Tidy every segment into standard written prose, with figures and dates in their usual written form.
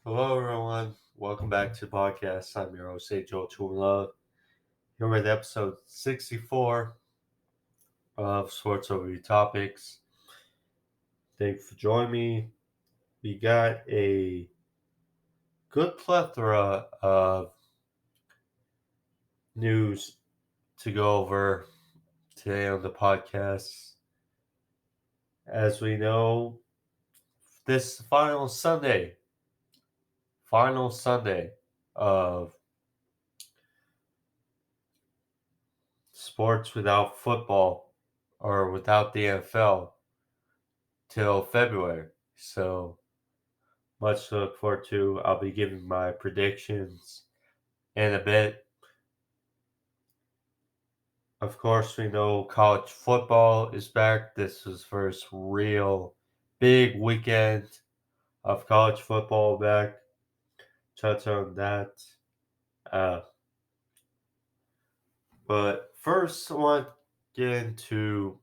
Hello, everyone. Welcome back to the podcast. I'm your host, Ajoe21love. Here with episode 64 of Sports Overview Topics. Thank you for joining me. We got a good plethora of news to go over today on the podcast. As we know, this is the final Sunday of sports without football or without the NFL till February. So much to look forward to. I'll be giving my predictions in a bit. Of course, we know college football is back. This was first real big weekend of college football back. Touch on that. Uh, but first, I want to get into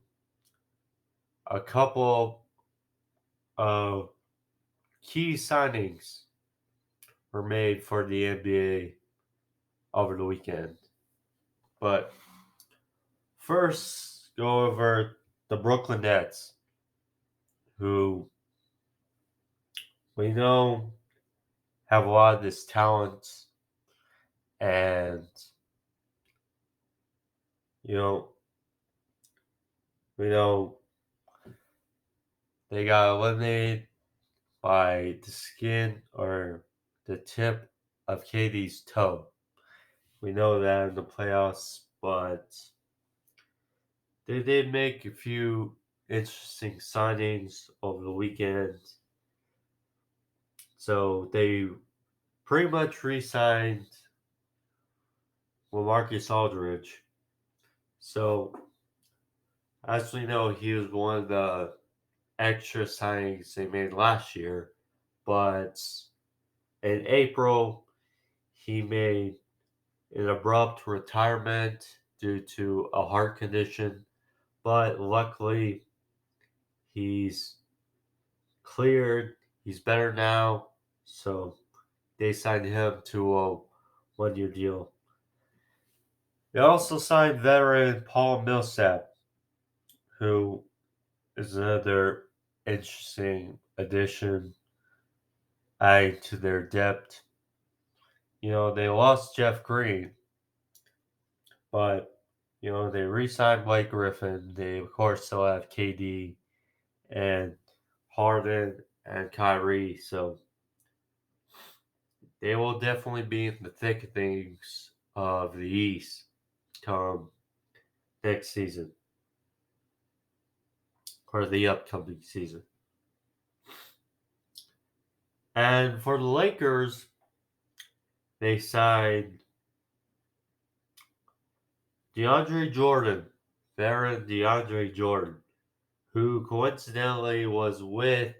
a couple of key signings were made for the NBA over the weekend. But first, go over the Brooklyn Nets, who we know have a lot of this talent, and you know we know they got eliminated by the skin or the tip of KD's toe. We know that in the playoffs, but they did make a few interesting signings over the weekend. So they pretty much re-signed Marcus Aldridge. So as we know, he was one of the extra signings they made last year, but in April he made an abrupt retirement due to a heart condition. But luckily, he's cleared. He's better now, so they signed him to a one-year deal. They also signed veteran Paul Millsap, who is another interesting addition, adding to their depth. They lost Jeff Green, but they re-signed Blake Griffin. They of course still have KD and Harden and Kyrie, so they will definitely be in the thick of things of the East come next season or the upcoming season. And for the Lakers, they signed DeAndre Jordan, veteran DeAndre Jordan, who coincidentally was with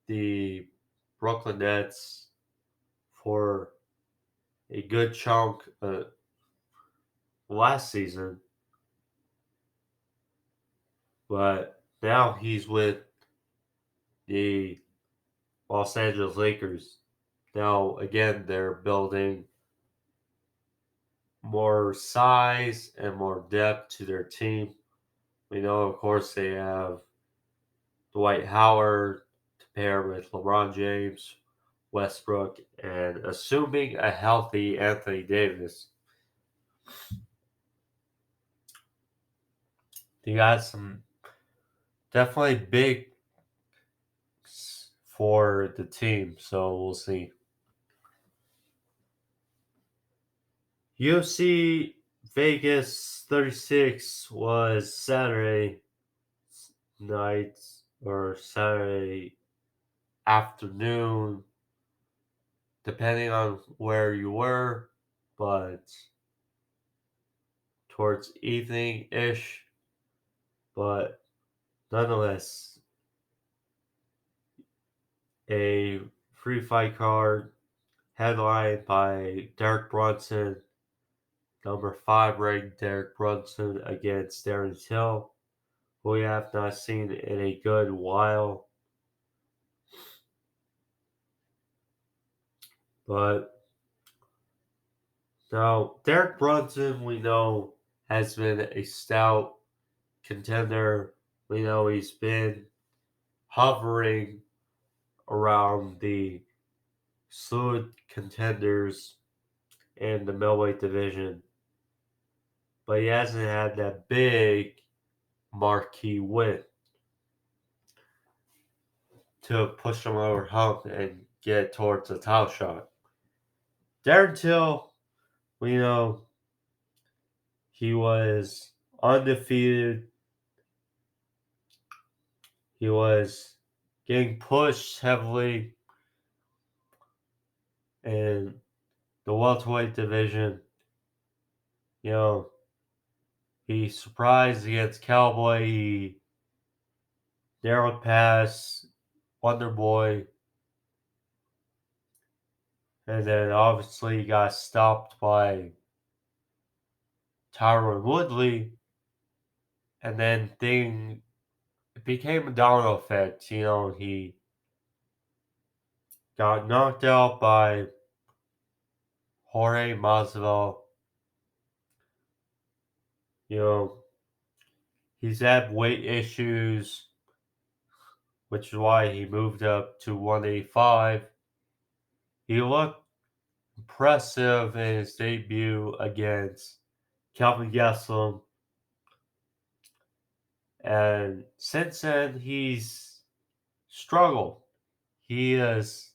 the Brooklyn Nets for a good chunk last season, but now he's with the Los Angeles Lakers. Now, again, they're building more size and more depth to their team. We know, of course, they have Dwight Howard to pair with LeBron James, Westbrook, and assuming a healthy Anthony Davis. They got some definitely big for the team, so we'll see. UFC Vegas 36 was Saturday night or Saturday afternoon, depending on where you were, but towards evening ish. But nonetheless, a free fight card headlined by Derek Brunson, number 5 ranked Derek Brunson against Darren Till, who we have not seen in a good while. But now, Derek Brunson, we know, has been a stout contender. We know he's been hovering around the solid contenders in the middleweight division, but he hasn't had that big marquee win to push him over hump and get towards the title shot. Darren Till, we know he was undefeated. He was getting pushed heavily in the welterweight division. You know, he surprised against Cowboy. He narrowed past Wonder Boy. And then obviously he got stopped by Tyron Woodley. And then it became a domino effect. You know, he got knocked out by Jorge Masvidal. You know, he's had weight issues, which is why he moved up to 185. He looked impressive in his debut against Calvin Gastelum. And since then, he's struggled. He has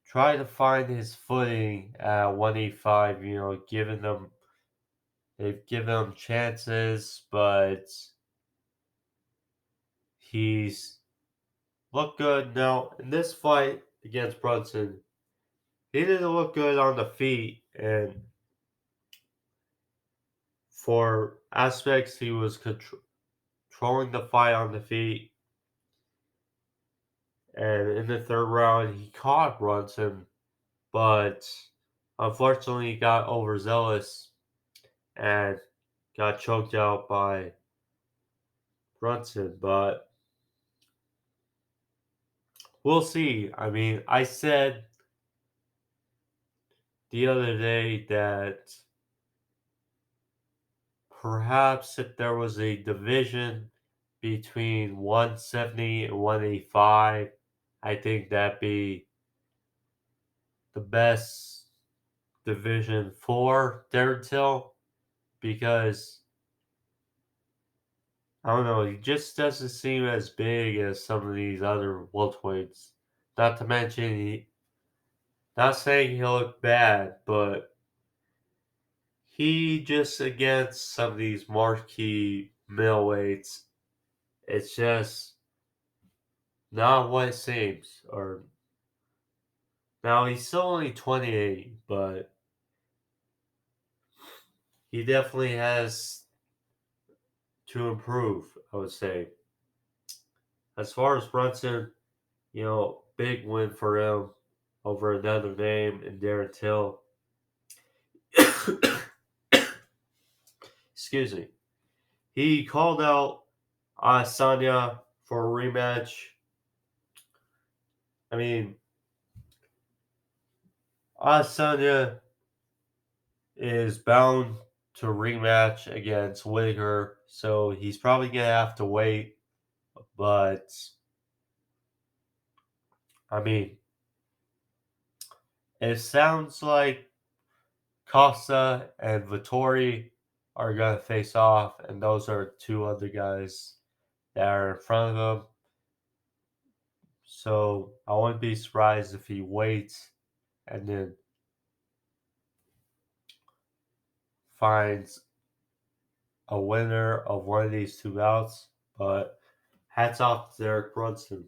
tried to find his footing at 185, you know, they've given him chances, but he's looked good. Now, in this fight against Brunson, he didn't look good on the feet, and for aspects, he was controlling the fight on the feet. And in the third round, he caught Brunson, but unfortunately, he got overzealous and got choked out by Brunson. But we'll see. I mean, I said the other day that perhaps if there was a division between 170 and 185, I think that'd be the best division for Darren Till because I don't know, he just doesn't seem as big as some of these other welterweights. Not to mention, not saying he'll look bad, but he just against some of these marquee middleweights, it's just not what it seems. Or now he's still only 28, but he definitely has to improve, I would say. As far as Brunson, you know, big win for him over another name in Darren Till. Excuse me. He called out Asanya for a rematch. I mean, Asanya is bound to rematch against Whitaker, so he's probably gonna have to wait. But I mean, it sounds like Costa and Vittori are gonna face off, and those are two other guys that are in front of him. So I wouldn't be surprised if he waits and then finds a winner of one of these two bouts. But hats off to Derek Brunson.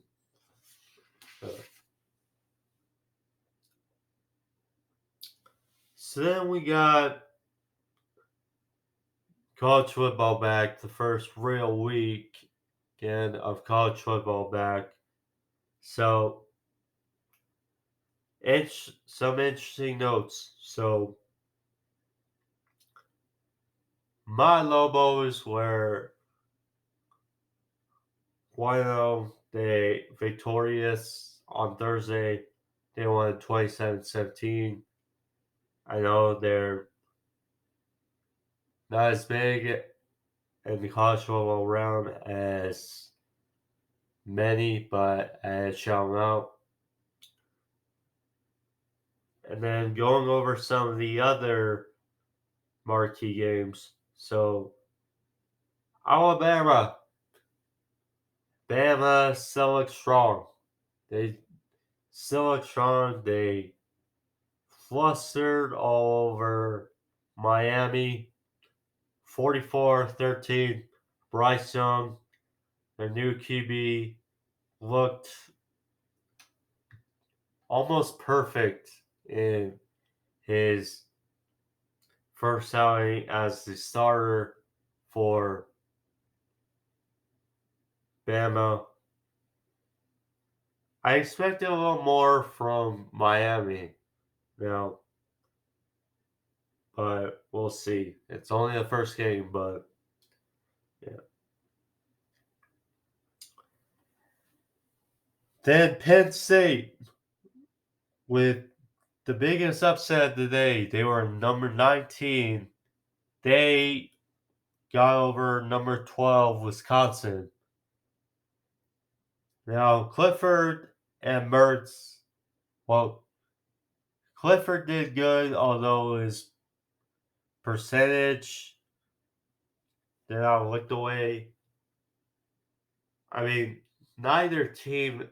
So then we got college football back, the first real week again of college football back. So some interesting notes. So my Lobos were 1-0. They victorious on Thursday They won 27-17. I know they're not as big in the college football realm as many, but as shout out. And then going over some of the other marquee games. So Alabama, Bama still looks strong. They still look strong. They flustered all over Miami, 44-13. Bryce Young, their new QB, looked almost perfect in his first outing as the starter for Bama. I expected a little more from Miami now, but we'll see. It's only the first game, but yeah. Then Penn State with the biggest upset of the day. They were number 19. They got over number 12, Wisconsin. Now, Clifford and Mertz, well, Clifford did good, although his percentage did not look the way. I mean, neither team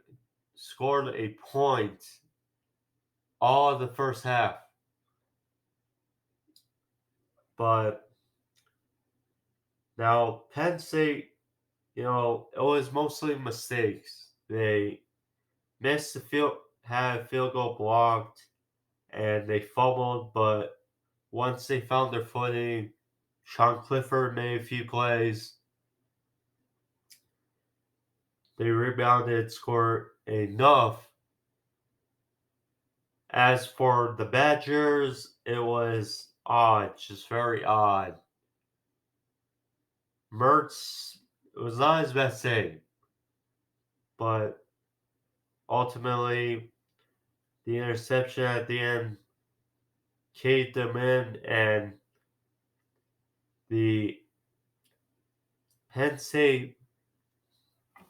scored a point all of the first half. But now, Penn State, it was mostly mistakes. They missed had a field goal blocked, and they fumbled, but once they found their footing, Sean Clifford made a few plays. They rebounded, scored enough. As for the Badgers, it was odd, just very odd. Mertz, it was not his best day, but ultimately, the interception at the end caved them in, and the Penn State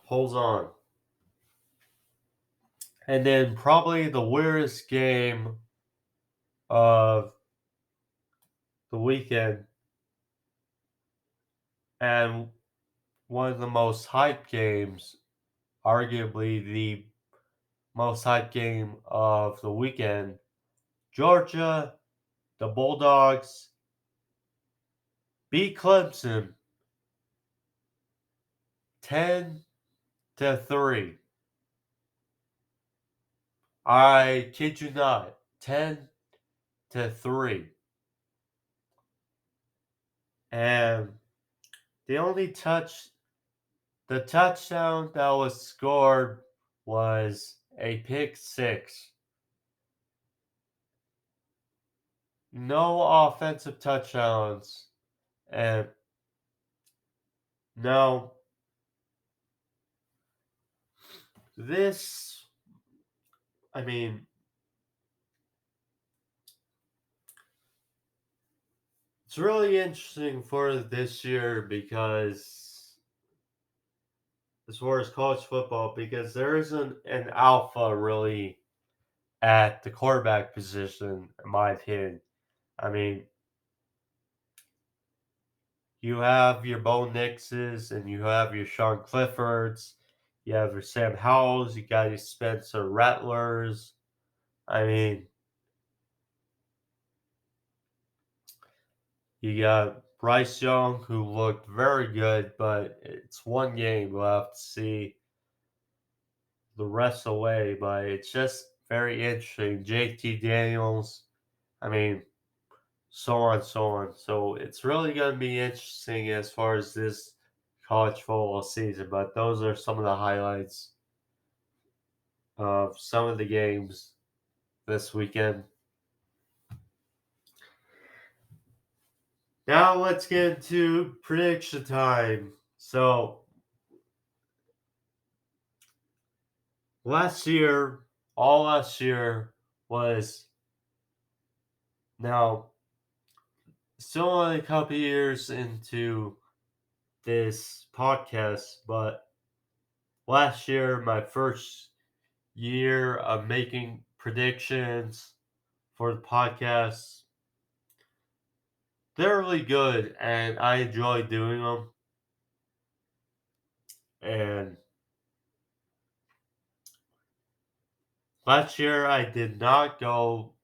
holds on. And then probably the weirdest game of the weekend and one of the most hyped games, arguably the most hyped game of the weekend. Georgia, the Bulldogs, beat Clemson 10-3. I kid you not, 10-3. And the touchdown that was scored was a pick six. No offensive touchdowns. And now, this, I mean, it's really interesting for this year because, as far as college football, because there isn't an alpha really at the quarterback position, in my opinion. I mean, you have your Bo Nixes and you have your Sean Cliffords, you have your Sam Howells, you got your Spencer Rattlers. I mean, you got Bryce Young, who looked very good, but it's one game. We'll have to see the rest of the way, but it's just very interesting. JT Daniels, I mean, so on, so on. So it's really going to be interesting as far as this college football season, but those are some of the highlights of some of the games this weekend. Now let's get into prediction time. So last year, all last year was now still only a couple years into this podcast, but last year, my first year of making predictions for the podcast, they're really good and I enjoy doing them. And last year I did not go.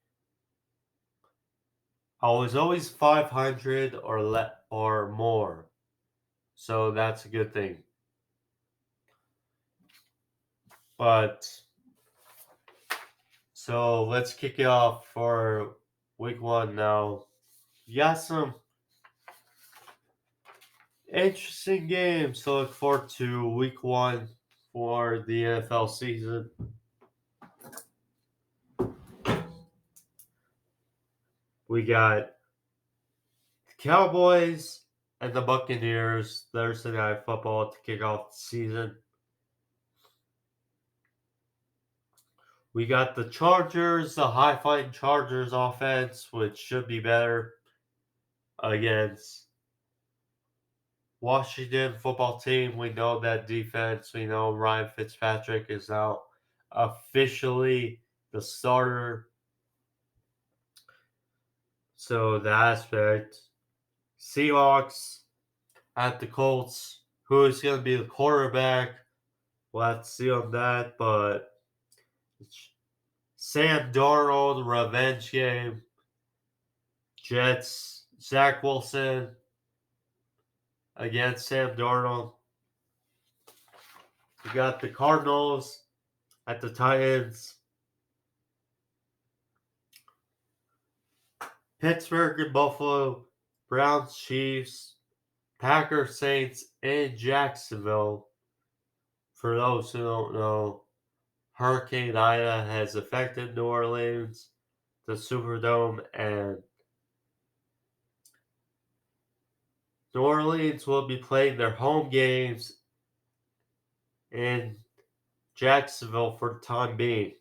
I was always 500 or more. So that's a good thing. But so let's kick it off for week 1 now. You got some interesting games to look forward to week 1 for the NFL season. We got the Cowboys and the Buccaneers Thursday Night Football to kick off the season. We got the Chargers, the high-flying Chargers offense, which should be better against Washington football team. We know that defense. We know Ryan Fitzpatrick is now officially the starter. So the aspect. Seahawks at the Colts. Who is going to be the quarterback? We'll have to see on that. But Sam Darnold, revenge game. Jets, Zach Wilson against Sam Darnold. We got the Cardinals at the Titans. Pittsburgh and Buffalo, Browns, Chiefs, Packers, Saints, and Jacksonville. For those who don't know, Hurricane Ida has affected New Orleans, the Superdome, and New Orleans will be playing their home games in Jacksonville for the time being.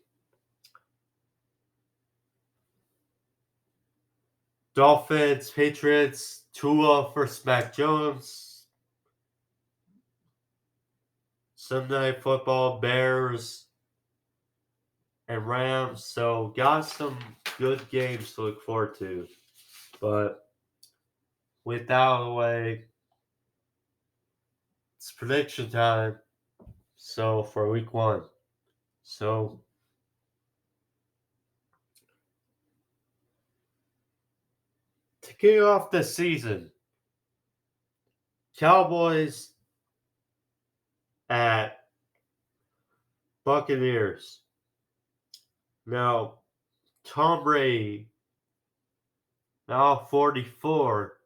Dolphins, Patriots, Tua versus Mac Jones. Sunday Night Football, Bears and Rams. So got some good games to look forward to. But with that out of the way, it's prediction time. So for week 1. So to kick off the season, Cowboys at Buccaneers. Now, Tom Brady, now 44.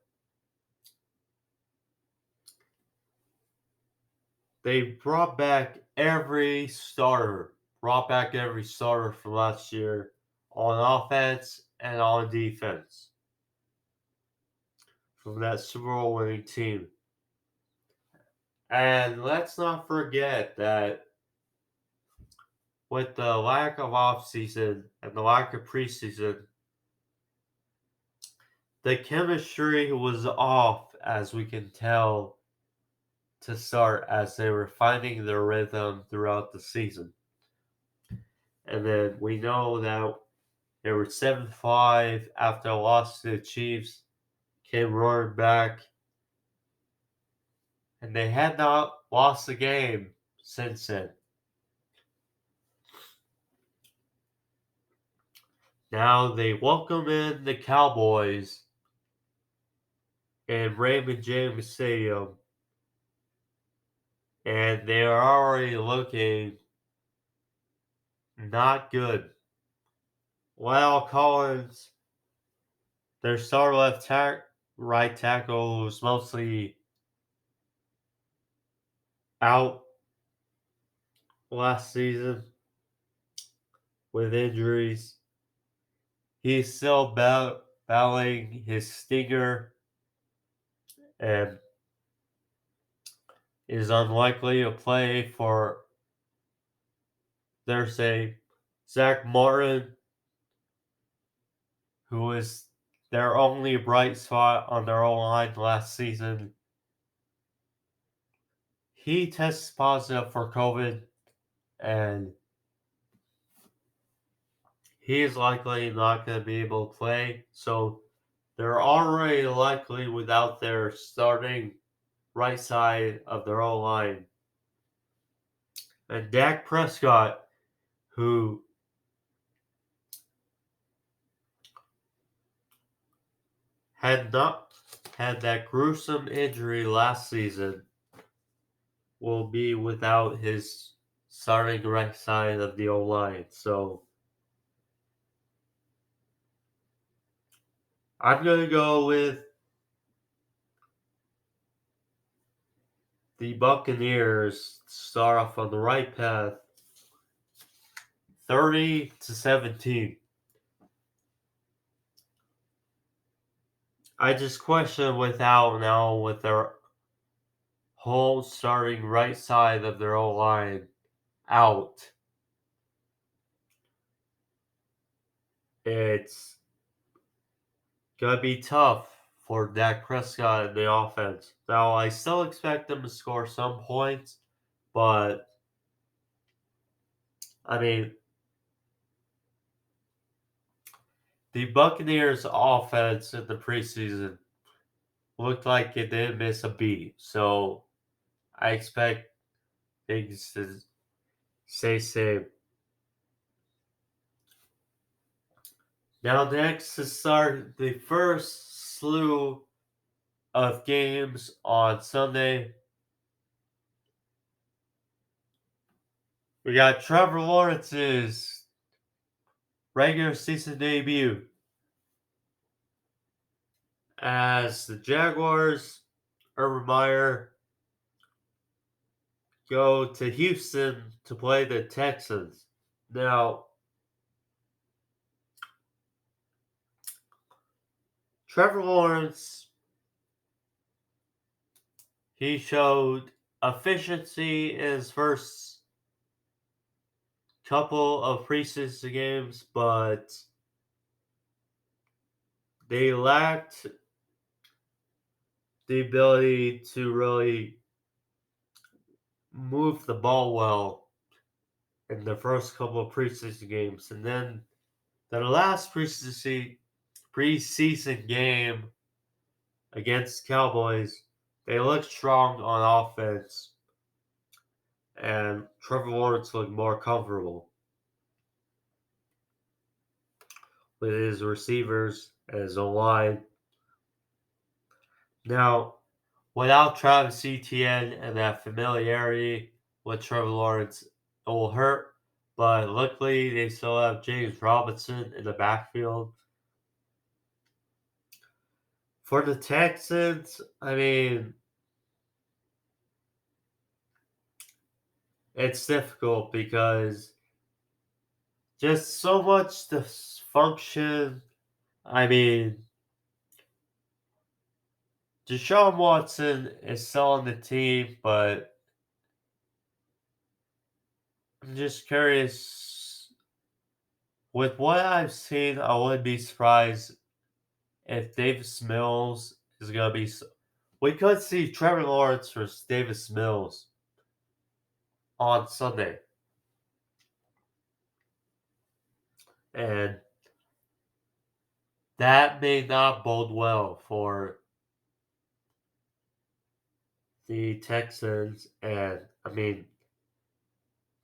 They brought back every starter from last year on offense and on defense from that Super Bowl winning team. And let's not forget that with the lack of offseason and the lack of preseason, the chemistry was off, as we can tell, to start, as they were finding their rhythm throughout the season. And then we know that they were 7-5 after a loss to the Chiefs, came roaring back, and they had not lost a game since then. Now they welcome in the Cowboys in Raymond James Stadium, and they are already looking not good. Lyle Collins, their star right tackle, was mostly out last season with injuries. He's still battling his stinger and is unlikely to play for Thursday. Zach Martin, who was their only bright spot on their own line last season, he tests positive for COVID, and he is likely not going to be able to play. So they're already likely without their starting right side of their own line. And Dak Prescott, who had not had that gruesome injury last season, will be without his starting right side of the O line. So I'm going to go with the Buccaneers to start off on the right path, 30-17. I just question without now with their whole starting right side of their O line out. It's gonna be tough for Dak Prescott in the offense. Now I still expect them to score some points, but I mean the Buccaneers offense in the preseason looked like it didn't miss a beat. So I expect things to stay same. Now next to start the first slew of games on Sunday, we got Trevor Lawrence's regular season debut as the Jaguars, Urban Meyer, go to Houston to play the Texans. Now, Trevor Lawrence, he showed efficiency in his first couple of preseason games, but they lacked the ability to really move the ball well in the first couple of preseason games. And then the last preseason game against Cowboys, they looked strong on offense, and Trevor Lawrence looked more comfortable with his receivers and his O-line. Now, without Travis Etienne and that familiarity with Trevor Lawrence, it will hurt. But luckily, they still have James Robinson in the backfield. For the Texans, I mean, it's difficult because just so much dysfunction. I mean, Deshaun Watson is still on the team, but I'm just curious. With what I've seen, I wouldn't be surprised if Davis Mills is going to be. We could see Trevor Lawrence versus Davis Mills on Sunday. And that may not bode well for the Texans. And, I mean,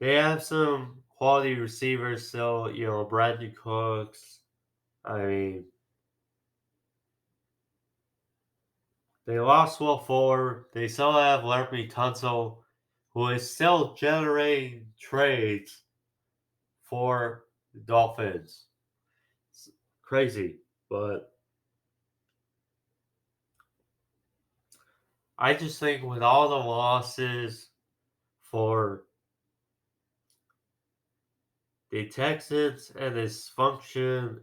they have some quality receivers still, Brandon Cooks. I mean, they lost Will Fuller. They still have Laremy Tunsil, who is still generating trades for the Dolphins. It's crazy, but I just think with all the losses for the Texans and this function,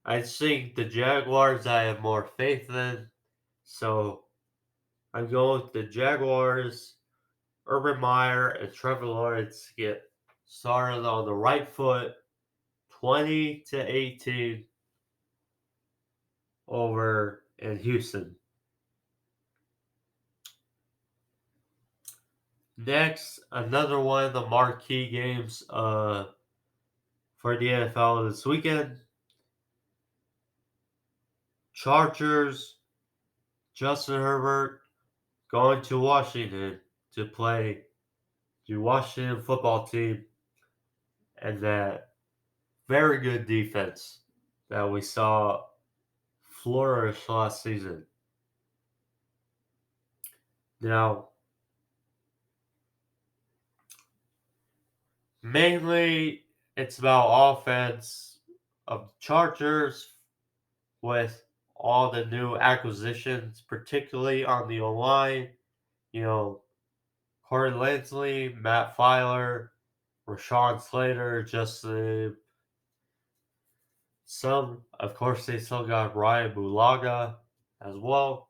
I think the Jaguars I have more faith in. So I'm going with the Jaguars, Urban Meyer, and Trevor Lawrence to get started on the right foot, 20-18 over in Houston. Next, another one of the marquee games for the NFL this weekend. Chargers, Justin Herbert going to Washington to play the Washington football team and that very good defense that we saw flourish last season. Now, mainly it's about offense of the Chargers with all the new acquisitions, particularly on the O-line. Corey Linsley, Matt Filer, Rashawn Slater, Justin. Of course, they still got Ryan Bulaga as well.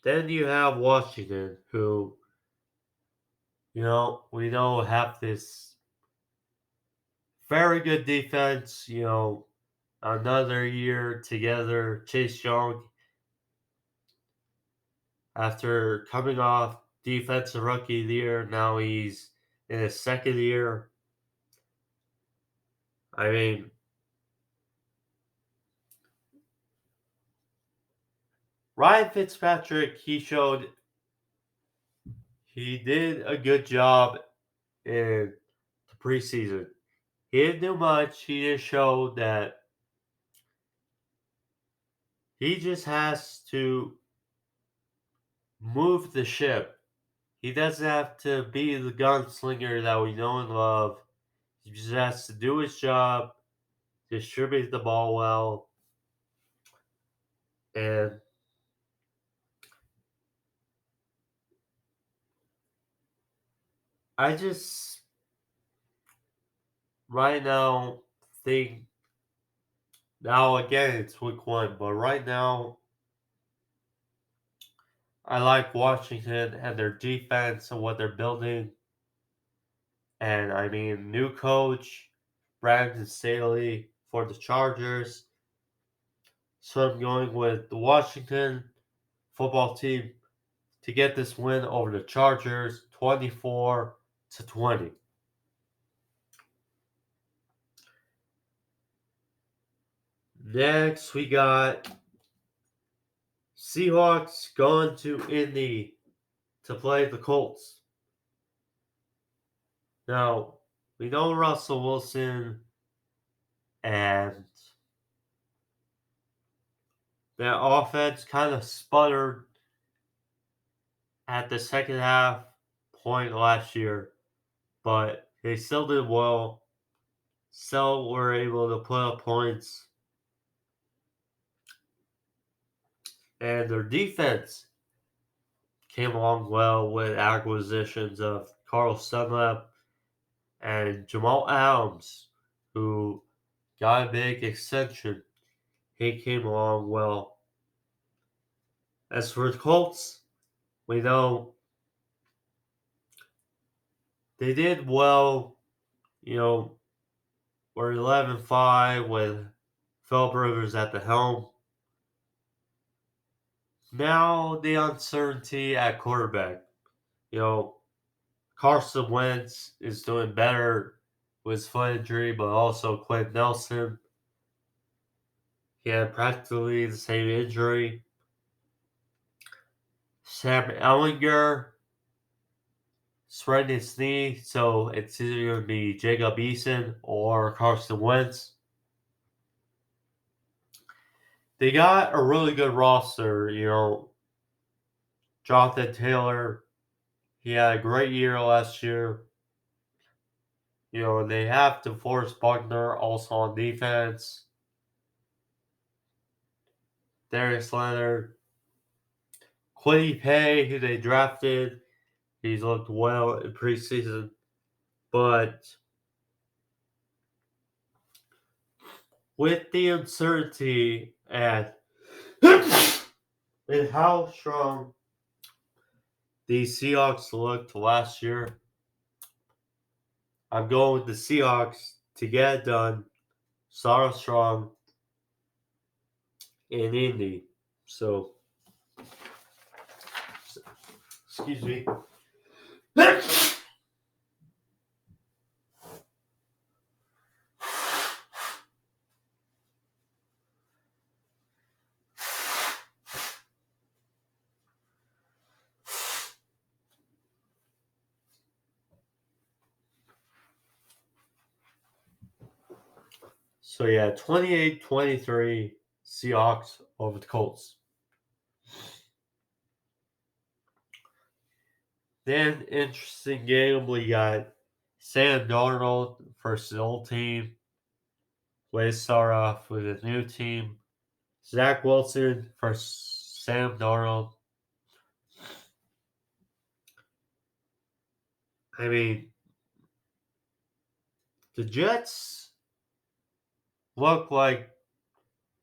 Then you have Washington, who, we know have this very good defense, another year together. Chase Young, after coming off Defensive Rookie of the Year, now he's in his second year. I mean, Ryan Fitzpatrick, he did a good job in the preseason. He didn't do much. He just showed that he just has to move the ship. He doesn't have to be the gunslinger that we know and love. He just has to do his job, distribute the ball well, and I just right now think now again it's week 1, but right now I like Washington and their defense and what they're building. And I mean, new coach, Brandon Staley for the Chargers. So I'm going with the Washington football team to get this win over the Chargers, 24-20. Next, we got Seahawks going to Indy to play the Colts. Now, we know Russell Wilson and their offense kind of sputtered at the second half point last year, but they still did well. Still were able to put up points. And their defense came along well with acquisitions of Carl Dunlap and Jamal Adams, who got a big extension. He came along well. As for the Colts, we know they did well. We're 11-5 with Philip Rivers at the helm. Now the uncertainty at quarterback. Carson Wentz is doing better with his foot injury, but also Quentin Nelson. He had practically the same injury. Sam Ellinger sprained his knee, so it's either going to be Jacob Eason or Carson Wentz. They got a really good roster, Jonathan Taylor, he had a great year last year. They have DeForest Buckner also on defense. Darius Leonard. Quiddy Pay, who they drafted, he's looked well in preseason. But with the uncertainty and how strong the Seahawks looked last year. I'm going with the Seahawks to get it done. Start strong in Indy. So, excuse me. So, yeah, 28-23 Seahawks over the Colts. Then, interesting game, we got Sam Darnold versus the old team. Let's start off with a new team. Zach Wilson versus Sam Darnold. I mean, the Jets look like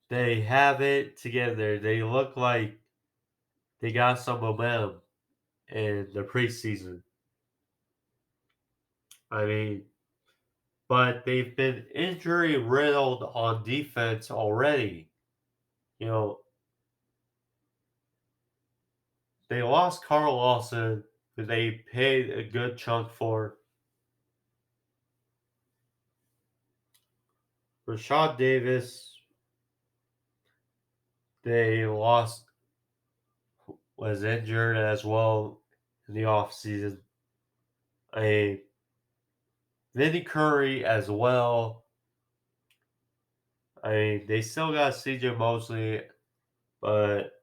they have it together. They look like they got some momentum in the preseason. I mean, but they've been injury riddled on defense already. You know, they lost Carl Lawson, who they paid a good chunk for. Rashad Davis, they lost, was injured as well in the offseason. A Vinny Curry as well. I mean, they still got CJ Mosley, but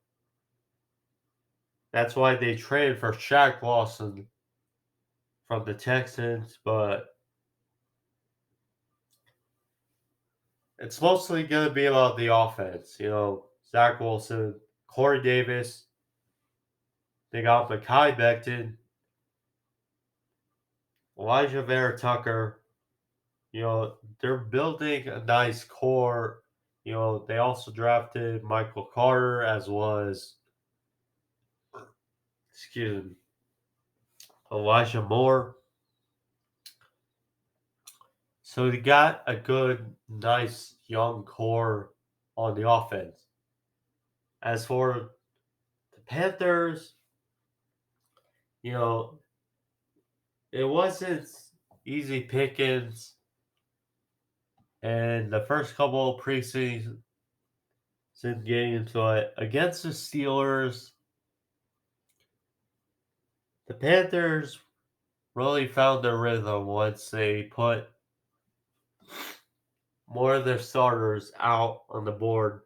that's why they traded for Shaq Lawson from the Texans. But it's mostly going to be about the offense. You know, Zach Wilson, Corey Davis. They got Mekhi Becton, Elijah Vera Tucker. You know, they're building a nice core. You know, they also drafted Michael Carter as well as, excuse me, Elijah Moore. So they got a good, nice young core on the offense. As for the Panthers, you know, it wasn't easy pickings. And the first couple of preseason games, but against the Steelers, the Panthers really found their rhythm once they put more of their starters out on the board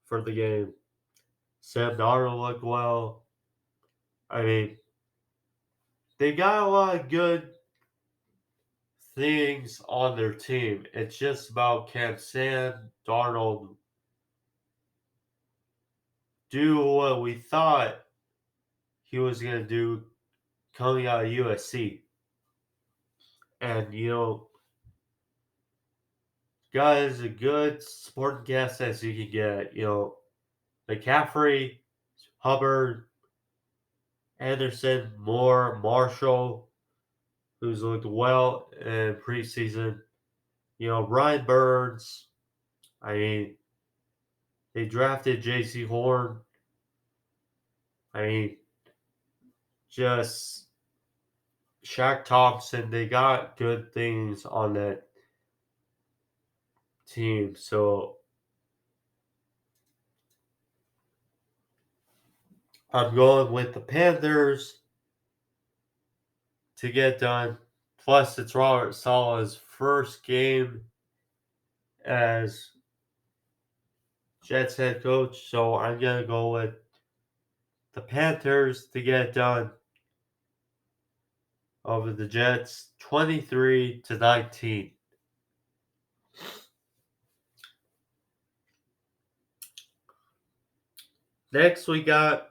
for the game. Sam Darnold looked well. I mean, they got a lot of good things on their team. It's just about can Sam Darnold do what we thought he was going to do coming out of USC. And, you know, guys, a good supporting cast as you can get. You know, McCaffrey, Hubbard, Anderson, Moore, Marshall, who's looked well in preseason. You know, Ryan Burns. I mean, they drafted J.C. Horn. I mean, just Shaq Thompson. They got good things on that team. So I'm going with the Panthers to get done. Plus, it's Robert Saleh's first game as Jets head coach. So I'm going to go with the Panthers to get it done over the Jets 23-19. Next, we got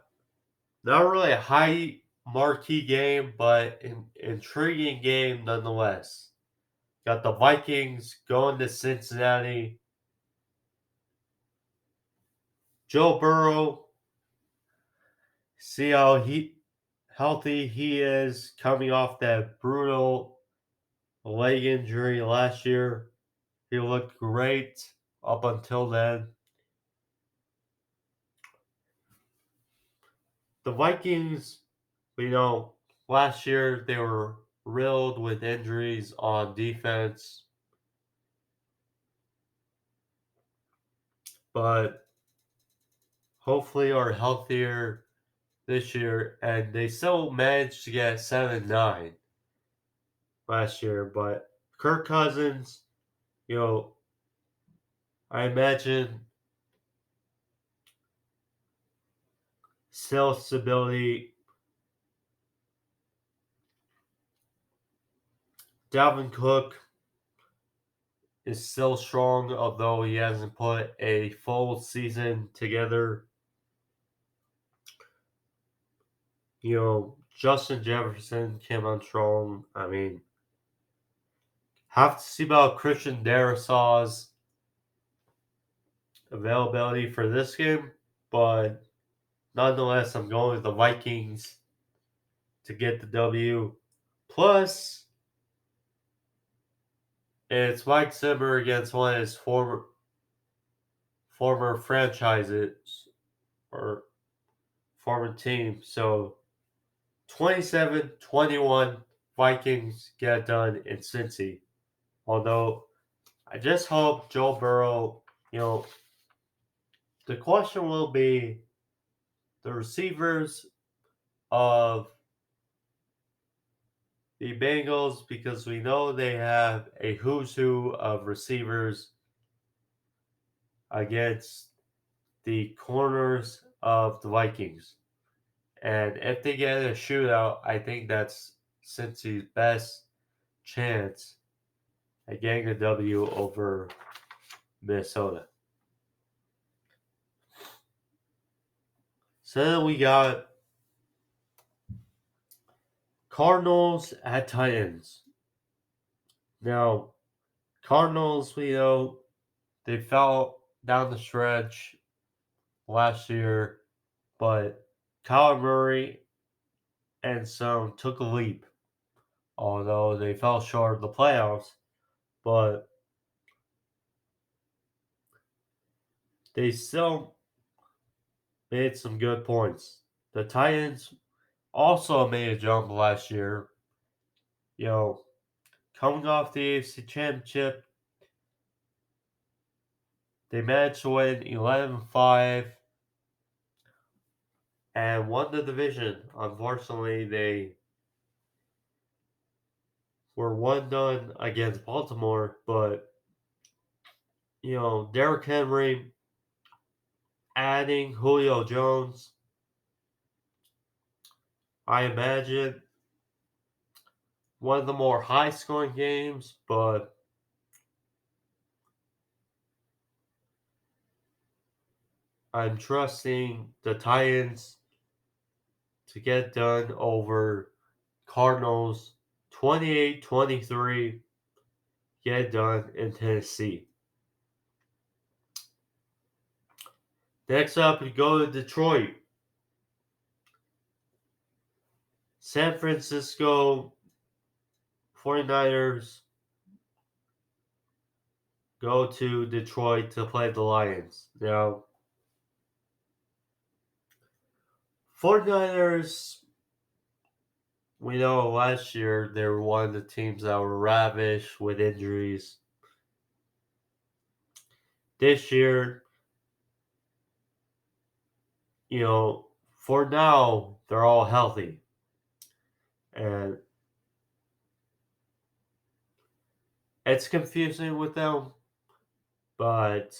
not really a high marquee game, but an intriguing game nonetheless. Got the Vikings going to Cincinnati. Joe Burrow, see how healthy he is coming off that brutal leg injury last year. He looked great up until then. The Vikings, last year they were riddled with injuries on defense, but hopefully are healthier this year, and they still managed to get 7-9 last year. But Kirk Cousins, you know, I imagine still stability. Dalvin Cook is still strong, although he hasn't put a full season together. Justin Jefferson came on strong. I mean, have to see about Christian Darrisaw's availability for this game, but nonetheless, I'm going with the Vikings to get the W. Plus, it's Mike Zimmer against one of his former franchises or former team. So 27-21 Vikings get done in Cincy. Although I just hope Joe Burrow, the question will be the receivers of the Bengals, because we know they have a who's who of receivers against the corners of the Vikings. And if they get a shootout, I think that's Cincy's best chance at getting a W over Minnesota. So then we got Cardinals at Titans. Now, Cardinals, we know they fell down the stretch last year, but Kyler Murray and some took a leap, although they fell short of the playoffs. But they still made some good points. The Titans also made a jump last year. Coming off the AFC Championship, they managed to win 11-5 and won the division. Unfortunately, they were 1-0 against Baltimore, but Derrick Henry adding Julio Jones, I imagine one of the more high-scoring games, but I'm trusting the Titans to get done over Cardinals 28-23, get done in Tennessee. Next up, we go to Detroit. San Francisco 49ers go to Detroit to play the Lions. Now, 49ers, we know last year they were one of the teams that were ravished with injuries. This year, for now, they're all healthy. And it's confusing with them, but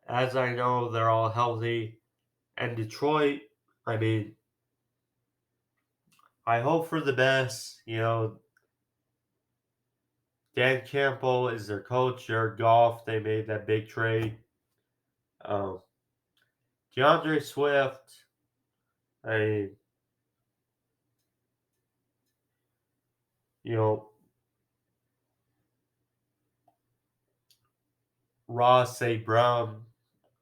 as I know, they're all healthy. And Detroit, I mean, I hope for the best. Dan Campbell is their coach. Jared Goff, they made that big trade. DeAndre Swift, I mean, Ross A. Brown,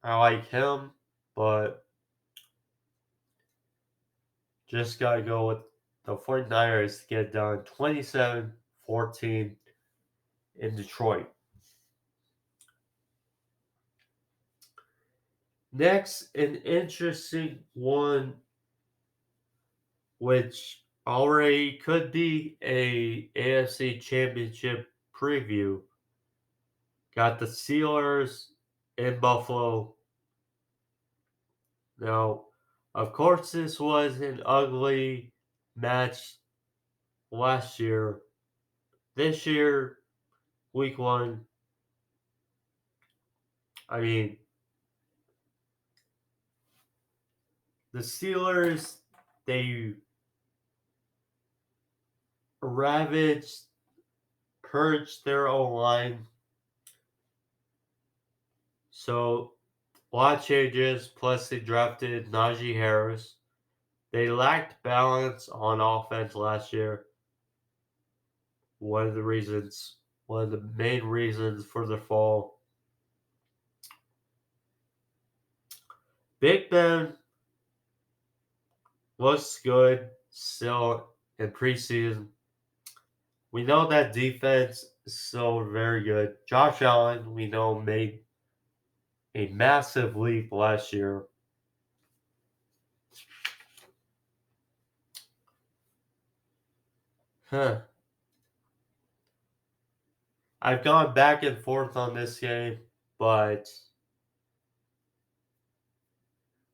I like him, but Just got to go with the 49ers to get done 27-14 in Detroit. Next, an interesting one, which already could be a AFC Championship preview. Got the Steelers in Buffalo. Now, of course, this was an ugly match last year. This year, week 1, I mean, the Steelers, they ravaged, purged their own line. So, a lot of changes, plus they drafted Najee Harris. They lacked balance on offense last year. One of the main reasons for the fall. Big Ben looks good still in preseason. We know that defense is still very good. Josh Allen, we know, made a massive leap last year. I've gone back and forth on this game, but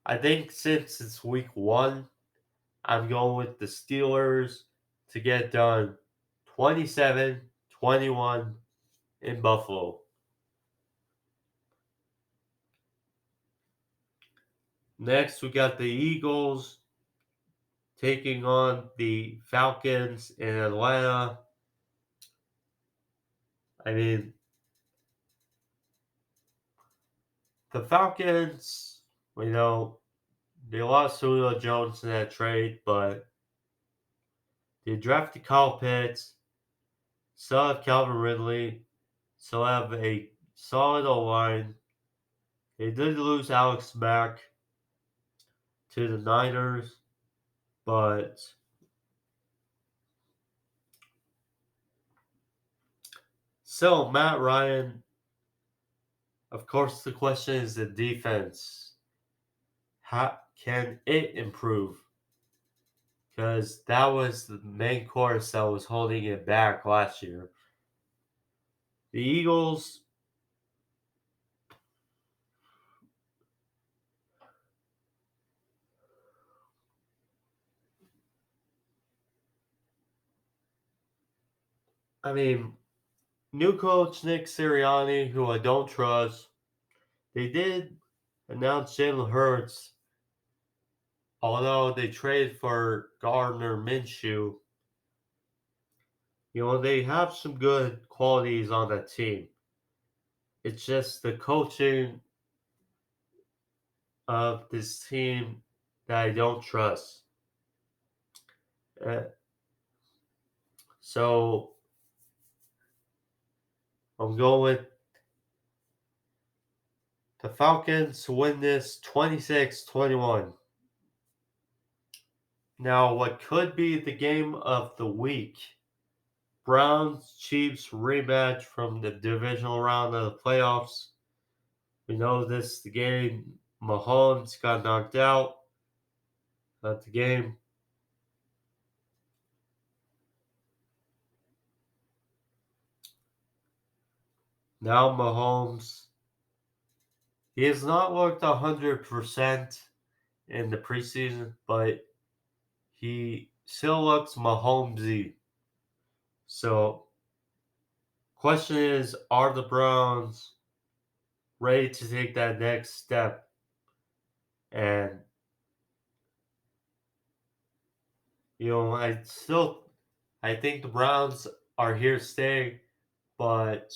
I think since it's week 1, I'm going with the Steelers to get done 27-21 in Buffalo. Next, we got the Eagles taking on the Falcons in Atlanta. I mean, the Falcons, we know, they lost Julio Jones in that trade, but they drafted Kyle Pitts, still have Calvin Ridley, still have a solid O-line. They did lose Alex Mack to the Niners, but still, Matt Ryan, of course, the question is the defense. How can it improve? Because that was the main course that was holding it back last year. The Eagles, I mean, new coach Nick Sirianni, who I don't trust. They did announce Jalen Hurts, although they traded for Gardner Minshew. You know, they have some good qualities on that team. It's just the coaching of this team that I don't trust. So I'm going with the Falcons to win this 26-21. Now, what could be the game of the week? Browns-Chiefs rematch from the divisional round of the playoffs. We know this the game. Mahomes got knocked out at the game. Now Mahomes, he has not looked 100% in the preseason, but he still looks Mahomesy. So, question is, are the Browns ready to take that next step? And you know, I think the Browns are here to stay, but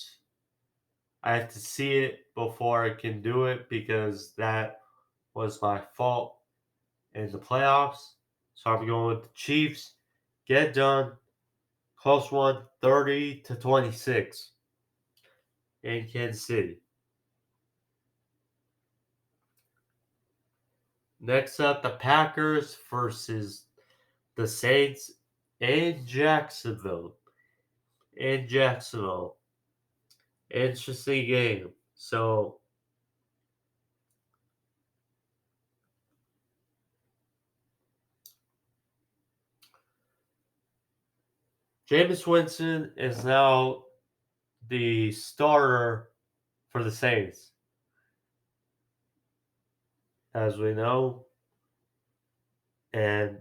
I have to see it before I can do it because that was my fault in the playoffs. So I'm going with the Chiefs. Get it done. Close one, 30-26 in Kansas City. Next up, the Packers versus the Saints in Jacksonville. In Jacksonville. Interesting game. So, Jameis Winston is now the starter for the Saints. As we know, and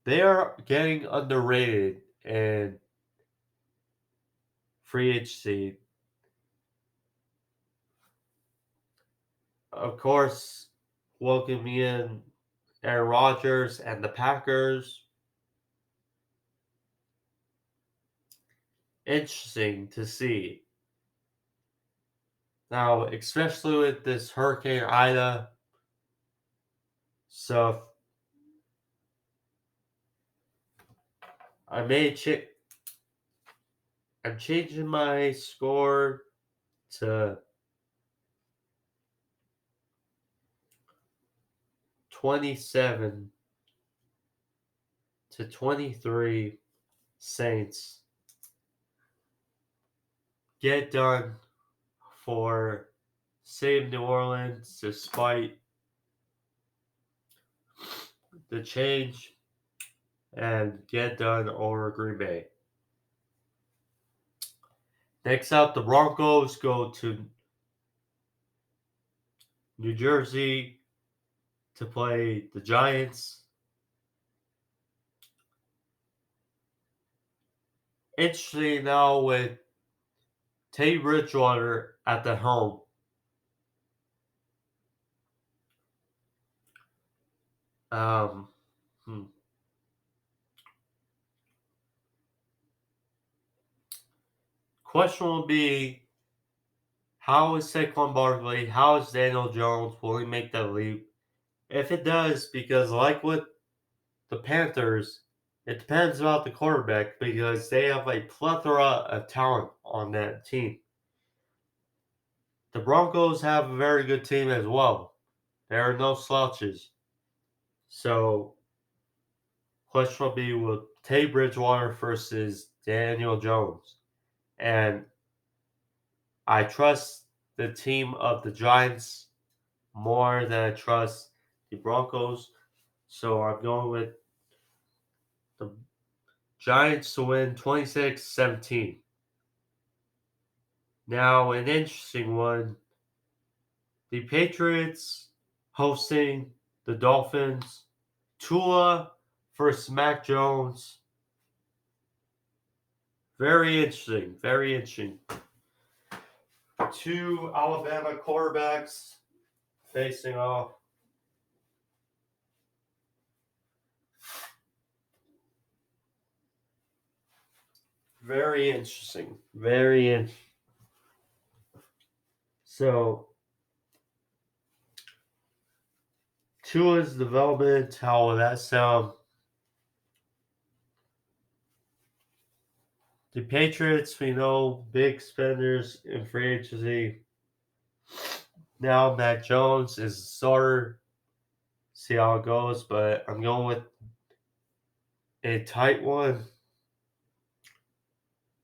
they are getting underrated in free agency. Of course, welcoming in Aaron Rodgers and the Packers. Interesting to see. Now, especially with this Hurricane Ida stuff, I may I'm changing my score to 27 to 23 Saints. Get done for save New Orleans despite the change and get done over Green Bay. Next up, the Broncos go to New Jersey to play the Giants. Interesting now with Teddy Bridgewater at the helm. Um, hmm. Question will be, how is Saquon Barkley, how is Daniel Jones, will he make that leap? If it does, because like with the Panthers, it depends about the quarterback because they have a plethora of talent on that team. The Broncos have a very good team as well. There are no slouches. So, question will be with Teddy Bridgewater versus Daniel Jones. And I trust the team of the Giants more than I trust the Broncos. So I'm going with the Giants to win 26-17. Now, an interesting one. The Patriots hosting the Dolphins. Tua versus Mac Jones. Very interesting. Very interesting. Two Alabama quarterbacks facing off. Very interesting. Very interesting. So, Tua's development, how will that sound? The Patriots, we know, big spenders in free agency. Now Mac Jones is the starter. See how it goes, but I'm going with a tight one.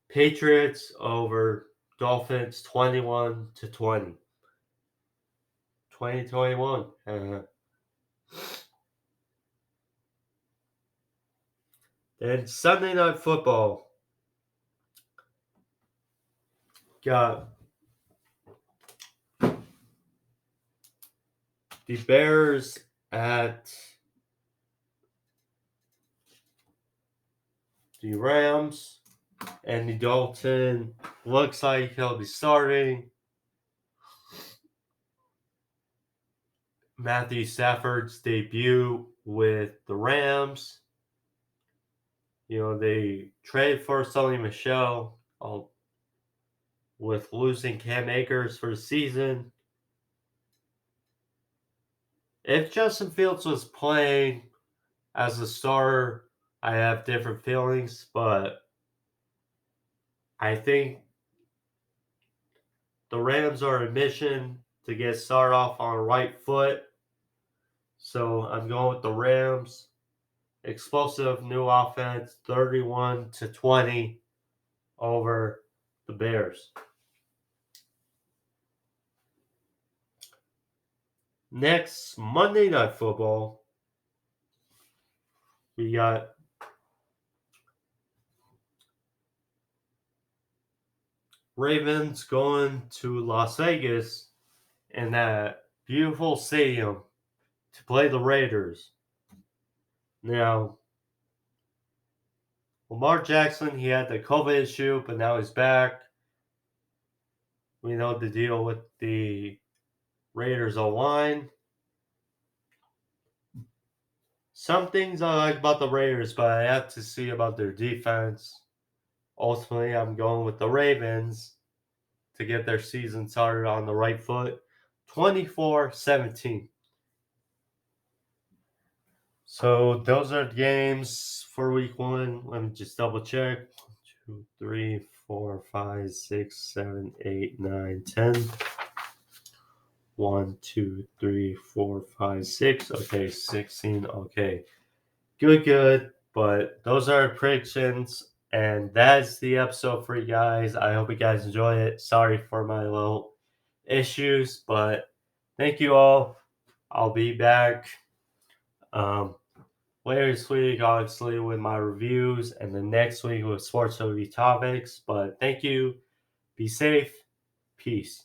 Patriots over Dolphins 21-20. 2021. Then Sunday Night Football got the Bears at the Rams. Andy Dalton looks like he'll be starting. Matthew Stafford's debut with the Rams. You know, they traded for Sonny Michel with losing Cam Akers for the season. If Justin Fields was playing as a starter, I have different feelings, but I think the Rams are a mission to get started off on the right foot. So I'm going with the Rams explosive new offense, 31-20 over the Bears. Next, Monday Night Football, we got Ravens going to Las Vegas in that beautiful stadium to play the Raiders. Now, Lamar Jackson, he had the COVID issue, but now he's back. We know the deal with the Raiders O-line. Some things I like about the Raiders, but I have to see about their defense. Ultimately, I'm going with the Ravens to get their season started on the right foot. 24-17. So those are the games for week 1. Let me just double check. 1, 2, 3, 4, 5, 6, 7, 8, 9, 10. 1, 2, 3, 4, 5, 6. Okay, 16. Okay. Good. But those are our predictions. And that's the episode for you guys. I hope you guys enjoy it. Sorry for my little issues, but thank you all. I'll be back later this week, obviously, with my reviews, and the next week with sports review topics. But thank you. Be safe. Peace.